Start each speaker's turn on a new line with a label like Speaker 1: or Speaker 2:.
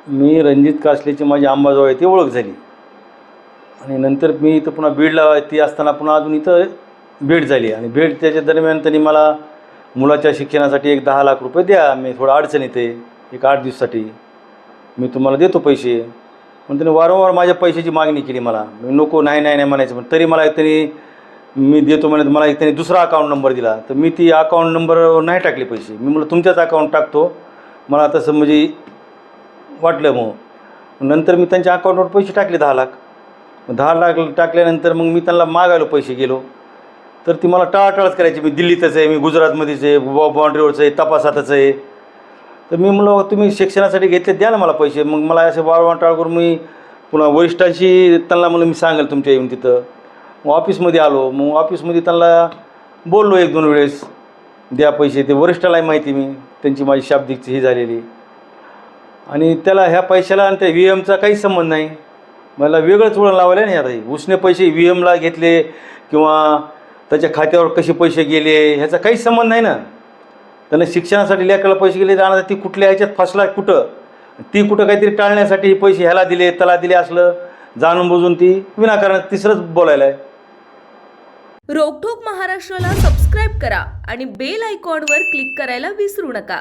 Speaker 1: मी रणजित कासलेची माझी अंबाजोगाई येथे ओळख झाली आणि नंतर मी इथं पुन्हा बीडला ती असताना पुन्हा अजून इथं भेट झाली आणि भेट त्याच्या दरम्यान त्यांनी मला मुलाच्या शिक्षणासाठी एक 10 लाख रुपये द्या, मी थोडं अडचणीत आहे, एक 8 दिवसासाठी मी तुम्हाला देतो पैसे. पण त्याने वारंवार माझ्या पैशाची मागणी केली मला. मी नको, नाही नाही नाही म्हणायचं. पण तरी मला त्यांनी मी देतो म्हणत मला एक त्यांनी दुसरा अकाउंट नंबर दिला. तर मी ती अकाउंट नंबर नाही टाकले पैसे. मी म्हटलं तुमच्याच अकाउंट टाकतो, मला तसं म्हणजे वाटलं. मग नंतर मी त्यांच्या अकाउंटवर पैसे टाकले 10 लाख. 10 लाख टाकल्यानंतर मग मी त्यांना मागायला पैसे गेलो तर ती मला टाळाटाळच करायची. मी दिल्लीतच आहे, मी गुजरातमध्येच आहे, बाँड्रीवरचं आहे, तपासातच आहे. तर मी म्हणलं तुम्ही शिक्षणासाठी घेतले द्या ना मला पैसे. मग मला असे वारंवार टाळ करून मी पुन्हा वरिष्ठांशी त्यांना म्हणलं मी सांगेल तुमच्या येऊन तिथं. मग ऑफिसमध्ये आलो. मग ऑफिसमध्ये त्यांना बोललो 1-2 वेळेस द्या पैसे. ते वरिष्ठालाही माहिती मी त्यांची माझी शाब्दिकची ही झालेली आणि त्याला ह्या पैशाला आणि त्या VM चा काही संबंध नाही. मला वेगळंच वळण लावायला नाही. आता उसने पैसे VM ला घेतले किंवा त्याच्या खात्यावर कसे पैसे गेले ह्याचा काहीच संबंध नाही ना. त्यानं शिक्षणासाठी लेकराला पैसे गेले तर ती कुठल्या ह्याच्यात फसला कुठं, ती कुठं काहीतरी टाळण्यासाठी हे पैसे ह्याला दिले त्याला दिले असलं जाणून बुजून ती विनाकारण तिसरंच बोलायला आहे.
Speaker 2: रोकठोक महाराष्ट्राला सबस्क्राईब करा आणि बेल आयकॉनवर क्लिक करायला विसरू नका.